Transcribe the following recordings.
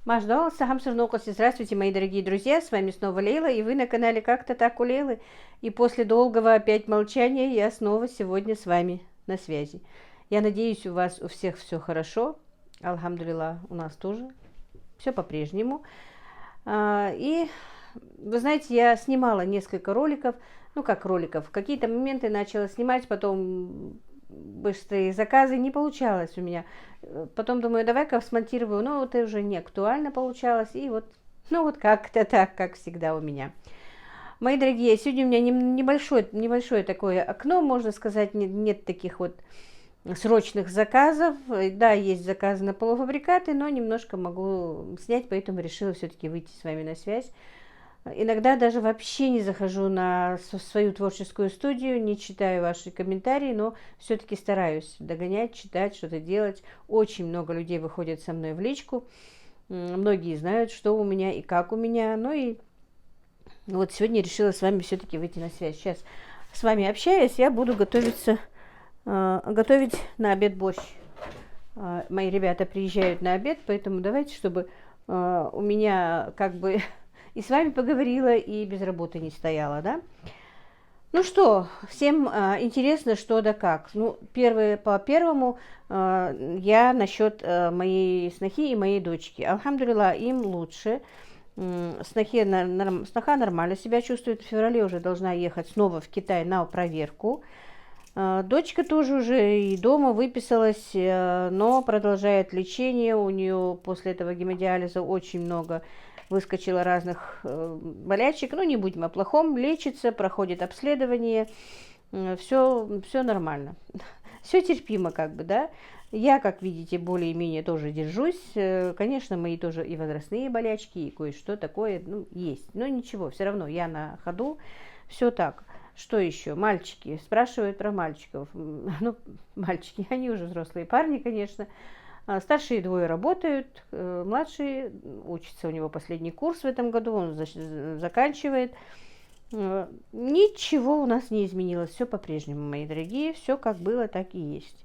Маждал, Сахам Сурнокоси. Здравствуйте, мои дорогие друзья, с вами снова Лейла, и вы на канале «Как-то так у Лейлы». И после долгого опять молчания я снова сегодня с вами на связи. Я надеюсь, у вас у всех все хорошо. Алхамдулилlah, у нас тоже все по-прежнему. И вы знаете, я снимала несколько роликов, какие-то моменты начала снимать, потом быстрые заказы, не получалось у меня. Потом думаю, давай-ка смонтирую, но это уже не актуально получалось, и вот, как-то так, как всегда у меня. Мои дорогие, сегодня у меня небольшое такое окно, можно сказать, нет таких вот срочных заказов. Да, есть заказы на полуфабрикаты, но немножко могу снять, поэтому решила все-таки выйти с вами на связь. Иногда даже вообще не захожу на свою творческую студию, не читаю ваши комментарии, но все-таки стараюсь догонять, читать, что-то делать. Очень много людей выходят со мной в личку. Многие знают, что у меня и как у меня. Ну и вот сегодня решила с вами все-таки выйти на связь. Сейчас с вами общаюсь, я буду готовить на обед борщ. Мои ребята приезжают на обед, поэтому давайте, чтобы у меня как бы и с вами поговорила, и без работы не стояла, да? Ну что, всем интересно, что да как. Ну, по первому, я насчет моей снохи и моей дочки. Алхамдулилlah, им лучше. Сноха нормально себя чувствует. В феврале уже должна ехать снова в Китай на проверку. Дочка тоже уже и дома выписалась, но продолжает лечение. У нее после этого гемодиализа очень много выскочило разных болячек. Ну, не будем о плохом. Лечится, проходит обследование. Все нормально. Все терпимо, как бы, да. Я, как видите, более-менее тоже держусь. Конечно, мои тоже и возрастные болячки, и кое-что такое, есть. Но ничего, все равно я на ходу. Все так. Что еще? Мальчики. Спрашивают про мальчиков. Ну, мальчики, они уже взрослые парни, конечно. Старшие двое работают, младший учится, у него последний курс в этом году, он заканчивает. Ничего у нас не изменилось, все по-прежнему, мои дорогие, все как было, так и есть.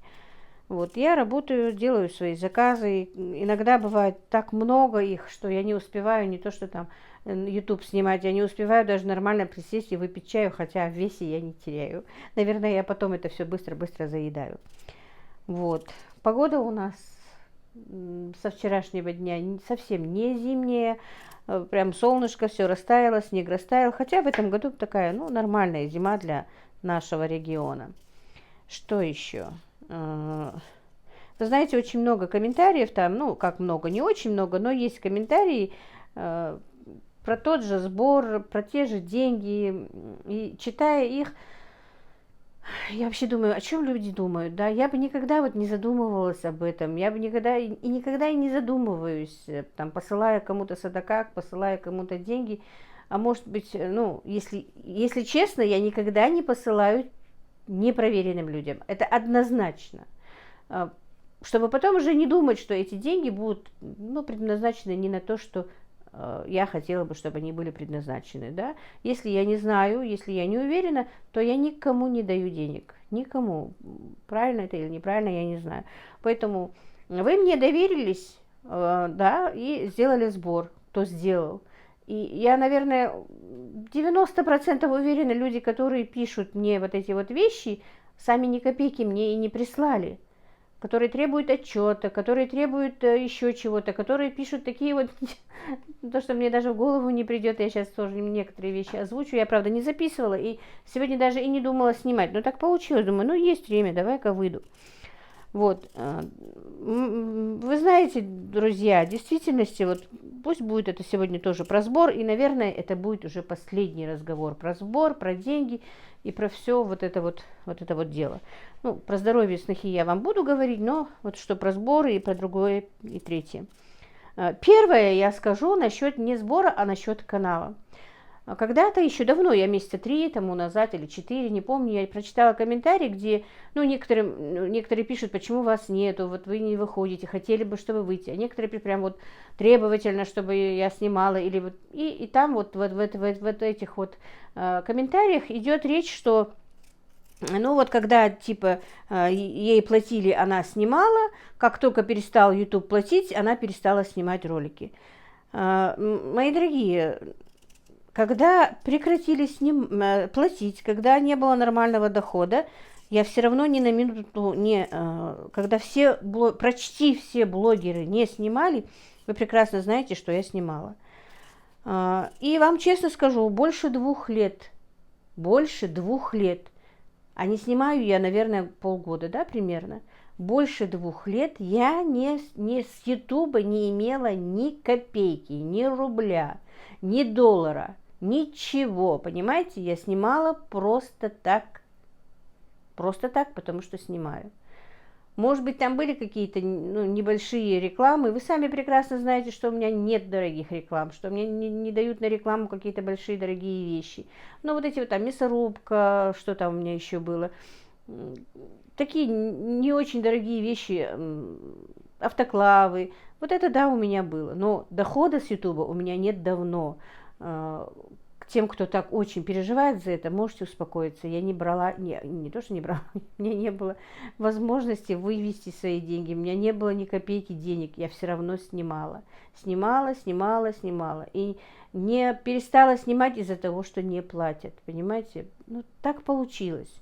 Вот, я работаю, делаю свои заказы, иногда бывает так много их, что я не успеваю, не то что там YouTube снимать, я не успеваю даже нормально присесть и выпить чаю, хотя в весе я не теряю. Наверное, я потом это все быстро-быстро заедаю. Вот, погода у нас со вчерашнего дня совсем не зимняя, прям солнышко, все растаяло, снег растаял, хотя в этом году такая, нормальная зима для нашего региона. Что еще? Вы знаете, очень много комментариев там, как много, не очень много, но есть комментарии про тот же сбор, про те же деньги, и читая их, я вообще думаю, о чем люди думают, да? Я бы никогда вот не задумывалась об этом, я бы никогда и не задумываюсь, там, посылая кому-то садаках, посылая кому-то деньги, а может быть, если честно, я никогда не посылаю непроверенным людям, это однозначно, чтобы потом уже не думать, что эти деньги будут, предназначены не на то, что я хотела бы, чтобы они были предназначены, да. Если я не знаю, если я не уверена, то я никому не даю денег. Никому. Правильно это или неправильно, я не знаю. Поэтому вы мне доверились, да, и сделали сбор, кто сделал. И я, наверное, 90% уверена, люди, которые пишут мне вот эти вот вещи, сами ни копейки мне и не прислали. Которые требуют отчета, которые требуют еще чего-то, которые пишут такие вот, то, что мне даже в голову не придет, я сейчас тоже некоторые вещи озвучу, я, правда, не записывала, и сегодня даже и не думала снимать, но так получилось, думаю, есть время, давай-ка выйду. Вот, вы знаете, друзья, в действительности, вот пусть будет это сегодня тоже про сбор, и, наверное, это будет уже последний разговор про сбор, про деньги и про все вот это вот дело. Про здоровье снохи я вам буду говорить, но вот что про сборы и про другое и третье. Первое я скажу насчет не сбора, а насчет канала. Когда-то еще давно, я месяца 3 тому назад или 4, не помню, я прочитала комментарий, где, некоторые пишут, почему вас нету, вот вы не выходите, хотели бы, чтобы выйти, а некоторые прям вот требовательно, чтобы я снимала, или вот, и там вот в этих вот комментариях идет речь, что Ну вот когда типа ей платили, она снимала, как только перестал YouTube платить, она перестала снимать ролики. Мои дорогие, когда прекратили платить, когда не было нормального дохода, я все равно ни на минуту не... Когда почти все блогеры не снимали, вы прекрасно знаете, что я снимала. И вам честно скажу, больше 2 лет, а не снимаю я, наверное, полгода, да, примерно, больше 2 лет я с Ютуба не имела ни копейки, ни рубля, ни доллара, ничего, понимаете, я снимала просто так, потому что снимаю. Может быть, там были какие-то небольшие рекламы. Вы сами прекрасно знаете, что у меня нет дорогих реклам, что мне не дают на рекламу какие-то большие дорогие вещи. Но вот эти вот там мясорубка, что там у меня еще было, такие не очень дорогие вещи, автоклавы. Вот это да, у меня было. Но дохода с Ютуба у меня нет давно. К тем, кто так очень переживает за это, можете успокоиться. Я не брала, не то, что не брала, у меня не было возможности вывести свои деньги, у меня не было ни копейки денег, я все равно снимала. Снимала. И не перестала снимать из-за того, что не платят, понимаете? Ну, так получилось.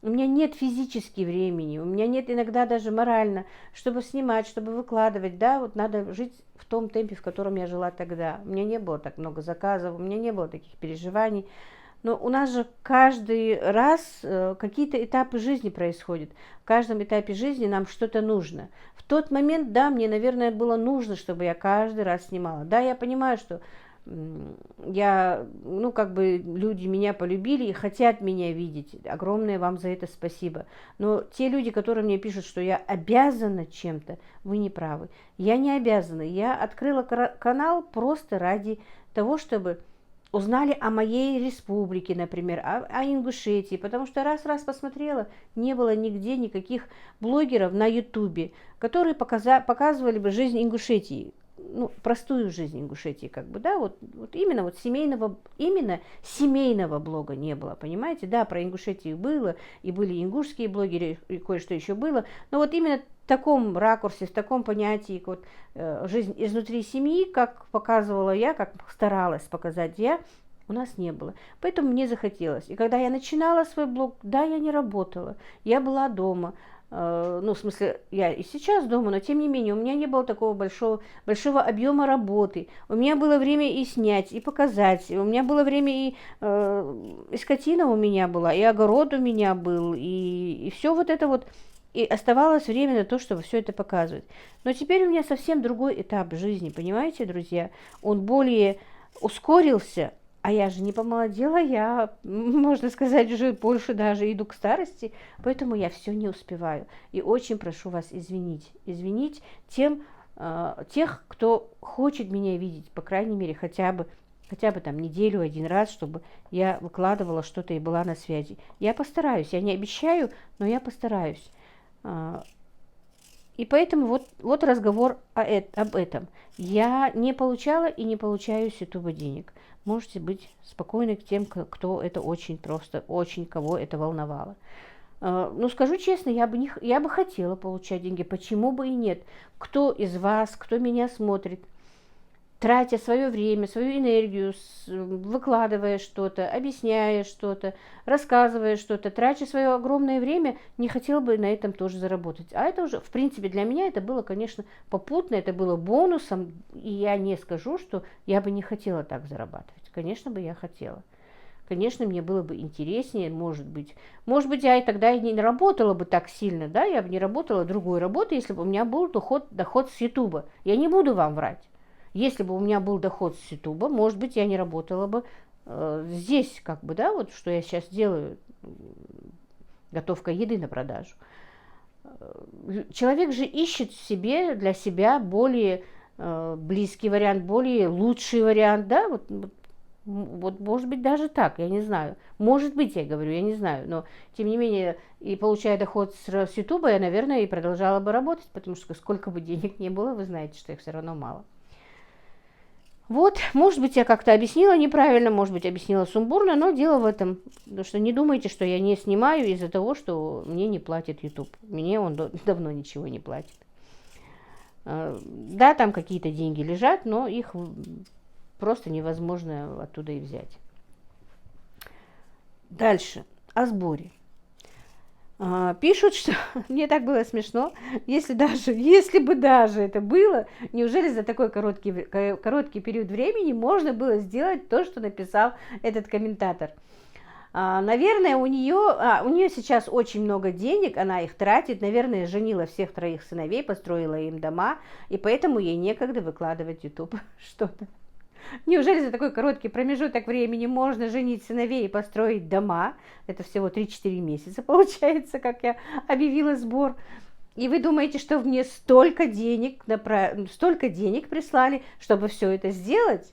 У меня нет физически времени, у меня нет иногда даже морально, чтобы снимать, чтобы выкладывать, да, вот надо жить в том темпе, в котором я жила тогда. У меня не было так много заказов, у меня не было таких переживаний. Но у нас же каждый раз какие-то этапы жизни происходят. В каждом этапе жизни нам что-то нужно. В тот момент, да, мне, наверное, было нужно, чтобы я каждый раз снимала. Да, я понимаю, что люди меня полюбили и хотят меня видеть. Огромное вам за это спасибо. Но те люди, которые мне пишут, что я обязана чем-то, вы не правы. Я не обязана. Я открыла канал просто ради того, чтобы узнали о моей республике, например, о Ингушетии, потому что раз посмотрела, не было нигде никаких блогеров на Ютубе, которые показывали бы жизнь Ингушетии. Простую жизнь Ингушетии, вот именно семейного блога не было, понимаете, да, про Ингушетию было, и были ингушские блогеры, и кое-что еще было, но вот именно в таком ракурсе, в таком понятии, жизнь изнутри семьи, как показывала я, как старалась показать я, у нас не было. Поэтому мне захотелось. И когда я начинала свой блог, да, я не работала, я была дома. В смысле, я и сейчас дома, но тем не менее, у меня не было такого большого объема работы. У меня было время и снять, и показать. У меня было время и скотина у меня была, и огород у меня был, и все вот это вот. И оставалось время на то, чтобы все это показывать. Но теперь у меня совсем другой этап жизни, понимаете, друзья? Он более ускорился. А я же не помолодела, я, можно сказать, уже больше даже иду к старости, поэтому я все не успеваю. И очень прошу вас извинить тех, кто хочет меня видеть, по крайней мере, хотя бы там неделю один раз, чтобы я выкладывала что-то и была на связи. Я постараюсь, я не обещаю, но я постараюсь. И поэтому вот разговор об этом. Я не получала и не получаю с Ютуба денег. Можете быть спокойны к тем, кто это очень кого это волновало. Скажу честно, я бы хотела получать деньги. Почему бы и нет? Кто из вас, кто меня смотрит, тратя свое время, свою энергию, выкладывая что-то, объясняя что-то, рассказывая что-то, трача свое огромное время, не хотел бы на этом тоже заработать. А это уже, в принципе, для меня это было, конечно, попутно, это было бонусом, и я не скажу, что я бы не хотела так зарабатывать. Конечно бы я хотела. Конечно, мне было бы интереснее, может быть. Может быть, я и тогда и не работала бы так сильно, да, я бы не работала другой работы, если бы у меня был доход с Ютуба. Я не буду вам врать. Если бы у меня был доход с Ютуба, может быть, я не работала бы здесь, что я сейчас делаю, готовка еды на продажу. Человек же ищет для себя более близкий вариант, более лучший вариант, да, вот может быть даже так, я не знаю. Может быть, я говорю, я не знаю, но тем не менее, и получая доход с Ютуба, я, наверное, и продолжала бы работать, потому что сколько бы денег ни было, вы знаете, что их все равно мало. Вот, может быть, я как-то объяснила неправильно, может быть, объяснила сумбурно, но дело в этом, что не думайте, что я не снимаю из-за того, что мне не платит YouTube. Мне он давно ничего не платит. Да, там какие-то деньги лежат, но их просто невозможно оттуда и взять. Дальше, о сборе. Пишут, что мне так было смешно, если бы даже это было, неужели за такой короткий период времени можно было сделать то, что написал этот комментатор. Наверное, у нее сейчас очень много денег, она их тратит, наверное, женила всех 3 сыновей, построила им дома, и поэтому ей некогда выкладывать в YouTube что-то. Неужели за такой короткий промежуток времени можно женить сыновей и построить дома? Это всего 3-4 месяца получается, как я объявила сбор. И вы думаете, что мне столько денег прислали, чтобы все это сделать?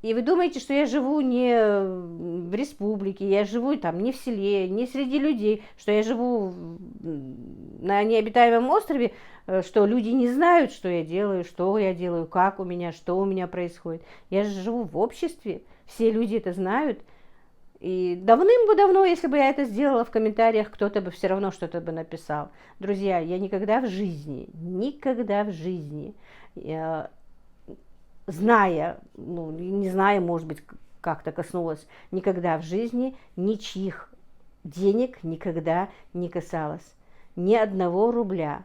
И вы думаете, что я живу не в республике, я живу там не в селе, не среди людей, что я живу на необитаемом острове, что люди не знают, что я делаю, как у меня, что у меня происходит. Я же живу в обществе, все люди это знают. И давным-давно, если бы я это сделала в комментариях, кто-то бы все равно что-то бы написал. Друзья, я никогда в жизни, зная, не зная, может быть, как-то коснулась, никогда в жизни ничьих денег никогда не касалась. Ни одного рубля.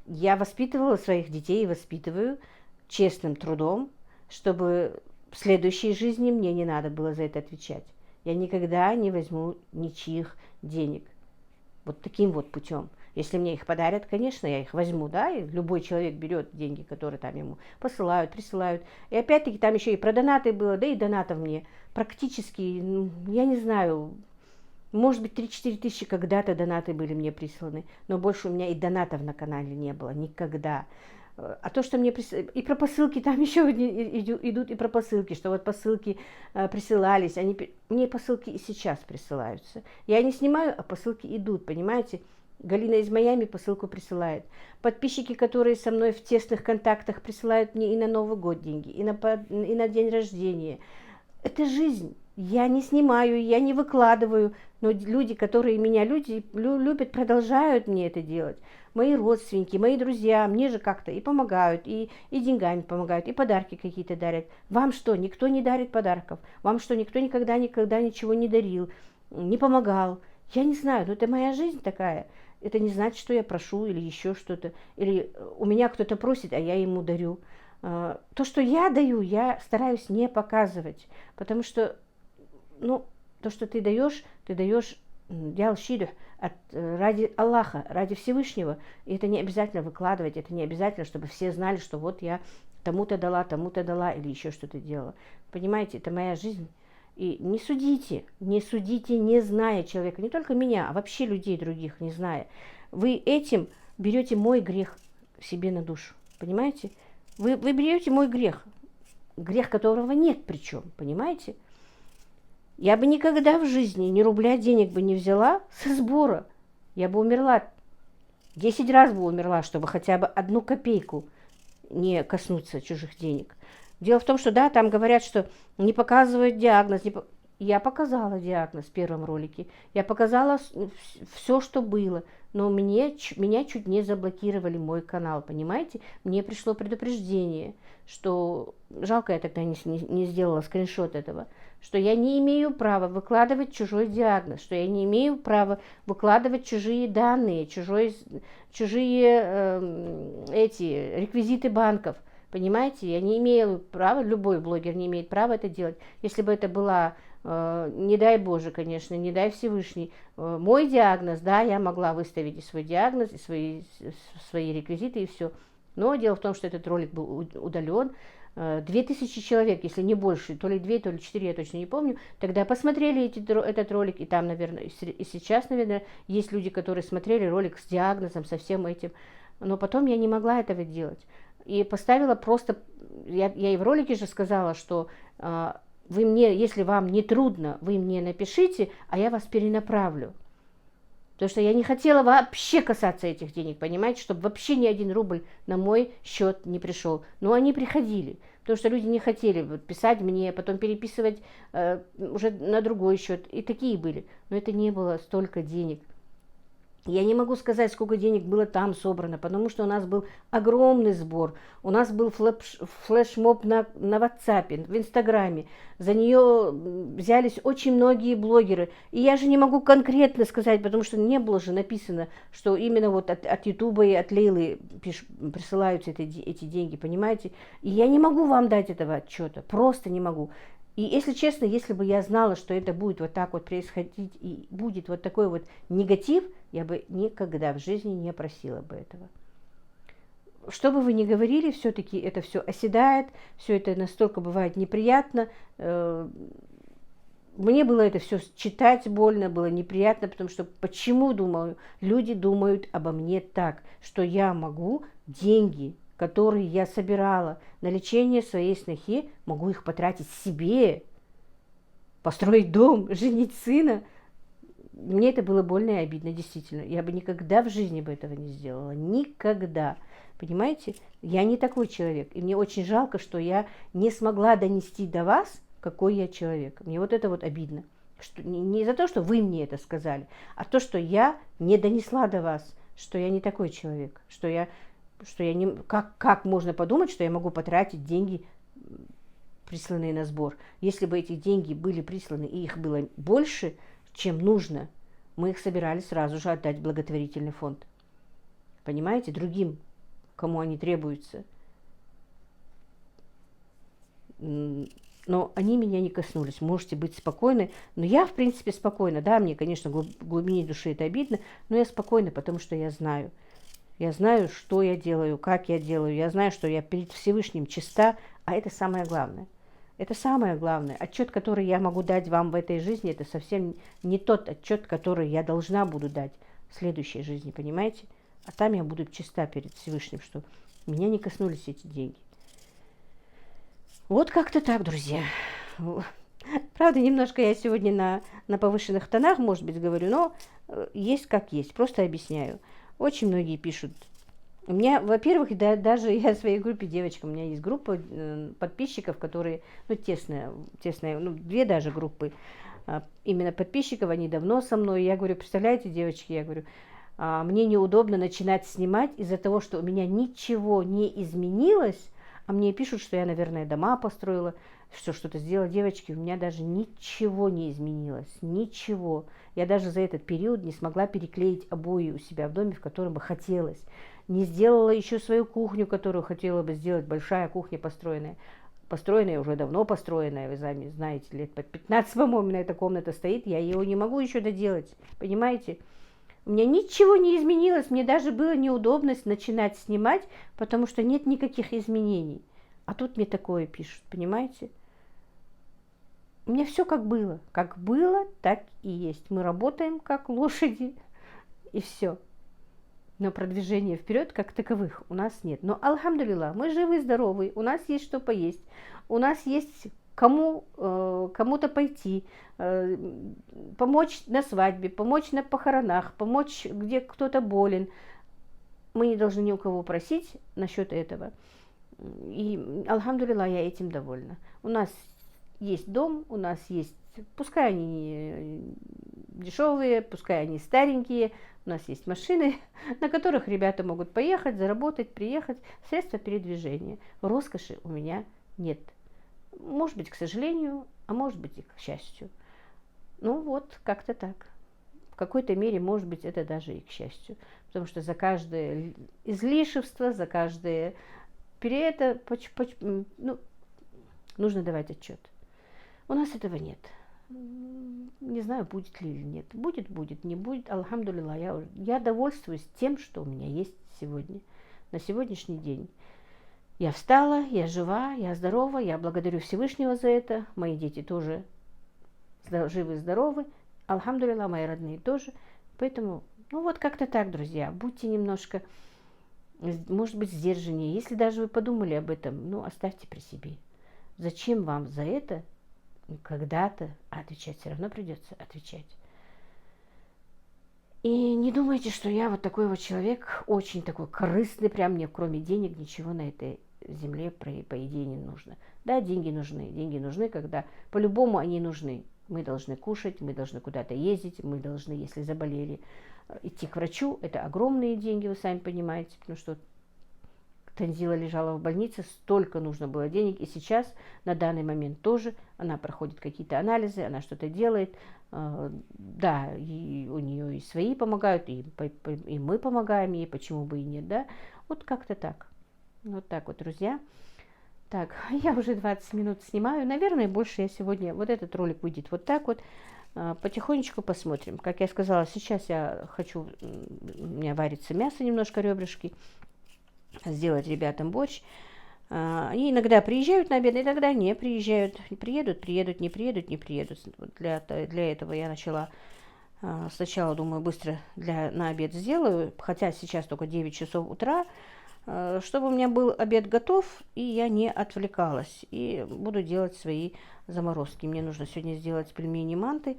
Я воспитывала своих детей и воспитываю честным трудом, чтобы в следующей жизни мне не надо было за это отвечать. Я никогда не возьму ничьих денег. Вот таким вот путем. Если мне их подарят, конечно, я их возьму, да, и любой человек берет деньги, которые там ему посылают, присылают. И опять-таки там еще и про донаты было, да и донатов мне практически, я не знаю, может быть, 3-4 тысячи когда-то донаты были мне присланы, но больше у меня и донатов на канале не было никогда. А то, что мне и про посылки там еще идут, и про посылки, что вот посылки присылались, мне посылки и сейчас присылаются. Я не снимаю, а посылки идут, понимаете? Галина из Майами посылку присылает. Подписчики, которые со мной в тесных контактах, присылают мне и на Новый год деньги, и на день рождения. Это жизнь. Я не снимаю, я не выкладываю, но люди, которые меня любят, продолжают мне это делать. Мои родственники, мои друзья мне же как-то и помогают, и деньгами помогают, и подарки какие-то дарят. Вам что, никто не дарит подарков? Вам что, никто никогда ничего не дарил, не помогал? Я не знаю, но это моя жизнь такая. Это не значит, что я прошу или еще что-то. Или у меня кто-то просит, а я ему дарю. То, что я даю, я стараюсь не показывать. Потому что, то, что ты даешь ради Аллаха, ради Всевышнего. И это не обязательно выкладывать, это не обязательно, чтобы все знали, что вот я тому-то дала или еще что-то делала. Понимаете, это моя жизнь. И не судите, не зная человека, не только меня, а вообще людей других, не зная. Вы этим берете мой грех себе на душу, понимаете? Вы берете мой грех, которого нет причем, понимаете? Я бы никогда в жизни ни рубля денег бы не взяла со сбора. Я бы умерла, 10 раз бы умерла, чтобы хотя бы 1 копейку не коснуться чужих денег. Дело в том, что, да, там говорят, что не показывают диагноз. Я показала диагноз в первом ролике. Я показала все, что было. Но меня чуть не заблокировали мой канал, понимаете? Мне пришло предупреждение, что... Жалко, я тогда не сделала скриншот этого. Что я не имею права выкладывать чужой диагноз. Что я не имею права выкладывать чужие данные, чужие реквизиты банков. Понимаете, я не имею права, любой блогер не имеет права это делать. Если бы это была, не дай Боже, конечно, не дай Всевышний, мой диагноз, да, я могла выставить и свой диагноз, и свои реквизиты, и все. Но дело в том, что этот ролик был удален. 2000 человек, если не больше, то ли 2, то ли 4, я точно не помню, тогда посмотрели этот ролик, и там, наверное, и сейчас, наверное, есть люди, которые смотрели ролик с диагнозом, со всем этим. Но потом я не могла этого делать. И поставила просто, я и в ролике же сказала, что вы мне, если вам не трудно, вы мне напишите, а я вас перенаправлю. Потому что я не хотела вообще касаться этих денег, понимаете, чтобы вообще ни один рубль на мой счет не пришел. Но они приходили, потому что люди не хотели вот писать мне, потом переписывать уже на другой счет. И такие были. Но это не было столько денег. Я не могу сказать, сколько денег было там собрано, потому что у нас был огромный сбор. У нас был флешмоб на WhatsApp, в Инстаграме. За нее взялись очень многие блогеры. И я же не могу конкретно сказать, потому что не было же написано, что именно вот от Ютуба и от Лейлы присылаются эти деньги, понимаете? И я не могу вам дать этого отчета, просто не могу. И если честно, если бы я знала, что это будет вот так вот происходить и будет вот такой вот негатив, я бы никогда в жизни не просила бы этого. Что бы вы ни говорили, все-таки это все оседает, все это настолько бывает неприятно. Мне было это все читать больно, было неприятно, потому что почему, думаю, люди думают обо мне так, что я могу деньги, которые я собирала на лечение своей снохи, могу их потратить себе, построить дом, женить сына. Мне это было больно и обидно, действительно. Я бы никогда в жизни бы этого не сделала. Никогда. Понимаете? Я не такой человек. И мне очень жалко, что я не смогла донести до вас, какой я человек. Мне вот это вот обидно. Что, не за то, что вы мне это сказали, а то, что я не донесла до вас, что я не такой человек, что я не... Как можно подумать, что я могу потратить деньги, присланные на сбор? Если бы эти деньги были присланы, и их было больше, чем нужно, мы их собирались сразу же отдать в благотворительный фонд. Понимаете? Другим, кому они требуются. Но они меня не коснулись. Можете быть спокойны. Но я, в принципе, спокойна. Да, мне, конечно, в глубине души это обидно, но я спокойна, потому что я знаю. Я знаю, что я делаю, как я делаю. Я знаю, что я перед Всевышним чиста, а это самое главное. Это самое главное. Отчет, который я могу дать вам в этой жизни, это совсем не тот отчет, который я должна буду дать в следующей жизни, понимаете? А там я буду чиста перед Всевышним, что меня не коснулись эти деньги. Вот как-то так, друзья. Правда, немножко я сегодня на повышенных тонах, может быть, говорю, но есть как есть, просто объясняю. Очень многие пишут. У меня, во-первых, даже я в своей группе девочкам, у меня есть группа подписчиков, которые, тесная, две даже группы, именно подписчиков, они давно со мной. Я говорю, представляете, девочки, я говорю, мне неудобно начинать снимать из-за того, что у меня ничего не изменилось, а мне пишут, что я, наверное, дома построила, что что-то сделала. Девочки, у меня даже ничего не изменилось, ничего. Я даже за этот период не смогла переклеить обои у себя в доме, в котором бы хотелось. Не сделала еще свою кухню, которую хотела бы сделать, большая кухня построенная. Построенная, уже давно построенная, вы сами знаете, лет под 15, по-моему, эта комната стоит, я ее не могу еще доделать, понимаете? У меня ничего не изменилось, мне даже было неудобно начинать снимать, потому что нет никаких изменений. А тут мне такое пишут, понимаете? У меня все как было, так и есть. Мы работаем как лошади, и все. Но продвижения вперед как таковых у нас нет. Но, альхамдулилlah, мы живы и здоровы, у нас есть что поесть, у нас есть кому-то пойти, помочь на свадьбе, помочь на похоронах, помочь, где кто-то болен. Мы не должны ни у кого просить насчет этого. И, альхамдулилlah, я этим довольна. У нас есть дом, у нас есть, пускай они дешевые, пускай они старенькие, у нас есть машины, на которых ребята могут поехать, заработать, приехать, средства передвижения. Роскоши у меня нет. Может быть, к сожалению, а может быть и к счастью. Ну вот, как-то так. В какой-то мере, может быть, это даже и к счастью. Потому что за каждое излишество, за каждое нужно давать отчет. У нас этого нет. Не знаю, будет ли или нет. Будет, не будет. Альхамдулилlah, я довольствуюсь тем, что у меня есть сегодня. На сегодняшний день. Я встала, я жива, я здорова, я благодарю Всевышнего за это. Мои дети тоже живы, здоровы. Альхамдулилlah, мои родные тоже. Поэтому, вот как-то так, друзья. Будьте немножко, может быть, сдержаннее. Если даже вы подумали об этом, оставьте при себе. Зачем вам за это когда-то отвечать? Все равно придется отвечать. И не думайте, что я вот такой вот человек, очень такой корыстный, прям мне кроме денег ничего на этой земле, по идее, не нужно. Да, деньги нужны, когда по-любому они нужны. Мы должны кушать, мы должны куда-то ездить, мы должны, если заболели, идти к врачу. Это огромные деньги, вы сами понимаете, потому что Танзила лежала в больнице, столько нужно было денег, и сейчас, на данный момент тоже, она проходит какие-то анализы, она что-то делает, да, и у нее и свои помогают, и мы помогаем ей, почему бы и нет, да, вот как-то так, вот так вот, друзья. Так, я уже 20 минут снимаю, наверное, больше я сегодня, вот этот ролик выйдет вот так вот, потихонечку посмотрим. Как я сказала, сейчас я хочу, у меня варится мясо немножко, ребрышки, сделать ребятам борщ. Они иногда приезжают на обед, иногда не приезжают. Приедут, не приедут. Вот для этого я начала сначала, думаю, быстро на обед сделаю, хотя сейчас только 9 часов утра, чтобы у меня был обед готов, и я не отвлекалась. И буду делать свои заморозки. Мне нужно сегодня сделать пельмени манты.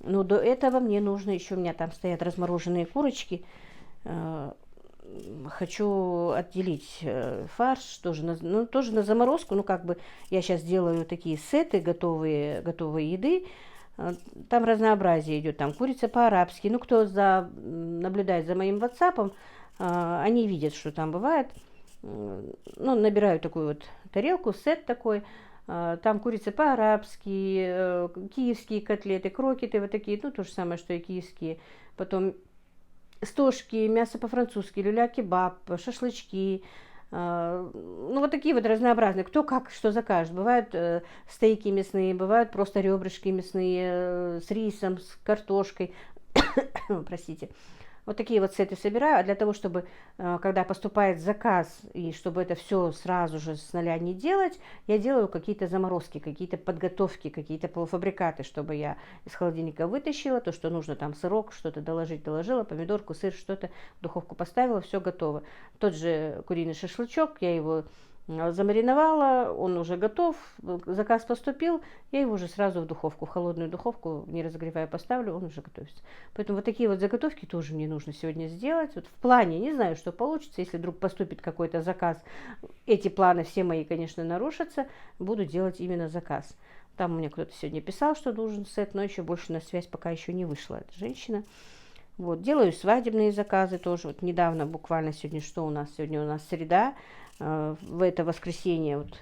Но до этого мне нужно еще, у меня там стоят размороженные курочки, хочу отделить фарш, тоже на заморозку, ну как бы я сейчас делаю такие сеты готовые еды, там разнообразие идет, там курица по-арабски, ну кто наблюдает за моим WhatsApp, они видят, что там бывает, ну набираю такую вот тарелку, сет такой, там курица по-арабски, киевские котлеты, крокеты вот такие, ну то же самое, что и киевские, потом стошки, мясо по-французски, люля-кебаб, шашлычки, ну вот такие вот разнообразные, кто как что закажет. Бывают стейки мясные, бывают просто ребрышки мясные с рисом, с картошкой, простите. Вот такие вот сеты собираю, а для того, чтобы, когда поступает заказ, и чтобы это все сразу же с нуля не делать, я делаю какие-то заморозки, какие-то подготовки, какие-то полуфабрикаты, чтобы я из холодильника вытащила, то, что нужно, там сырок, что-то доложила, помидорку, сыр, что-то, в духовку поставила, все готово. Тот же куриный шашлычок, я его замариновала, он уже готов, заказ поступил, я его уже сразу в духовку, в холодную духовку, не разогревая, поставлю, он уже готовится. Поэтому вот такие вот заготовки тоже мне нужно сегодня сделать. Вот в плане, не знаю, что получится, если вдруг поступит какой-то заказ, эти планы все мои, конечно, нарушатся, буду делать именно заказ. Там у меня кто-то сегодня писал, что должен сет, но еще больше на связь пока еще не вышла эта женщина. Вот, делаю свадебные заказы тоже. Вот недавно, буквально сегодня, что у нас? Сегодня у нас среда. В это воскресенье, вот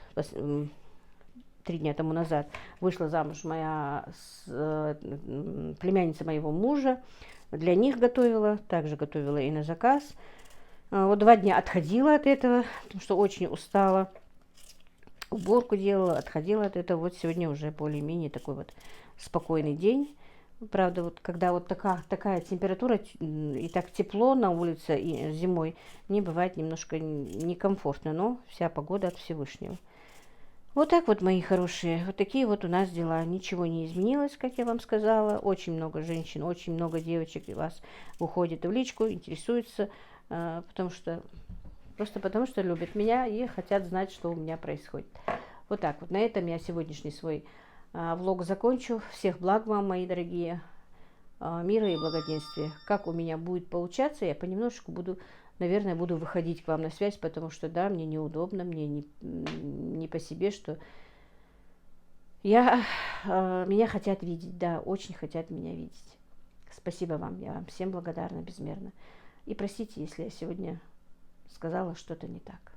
3 дня тому назад, вышла замуж моя племянница моего мужа. Для них готовила, также готовила и на заказ. Вот 2 дня отходила от этого, потому что очень устала. Уборку делала, отходила от этого. Вот сегодня уже более-менее такой вот спокойный день. Правда, вот когда вот такая температура и так тепло на улице и зимой, мне бывает немножко некомфортно, но вся погода от Всевышнего. Вот так вот, мои хорошие, вот такие вот у нас дела. Ничего не изменилось, как я вам сказала. Очень много женщин, очень много девочек вас уходит в личку, интересуются, просто потому что любят меня и хотят знать, что у меня происходит. Вот так вот. На этом я сегодняшний свой влог закончу. Всех благ вам, мои дорогие. Мира и благоденствия. Как у меня будет получаться, я понемножку наверное, буду выходить к вам на связь, потому что, да, мне неудобно, мне не по себе, что меня хотят видеть, да, очень хотят меня видеть. Спасибо вам, я вам всем благодарна безмерно. И простите, если я сегодня сказала что-то не так.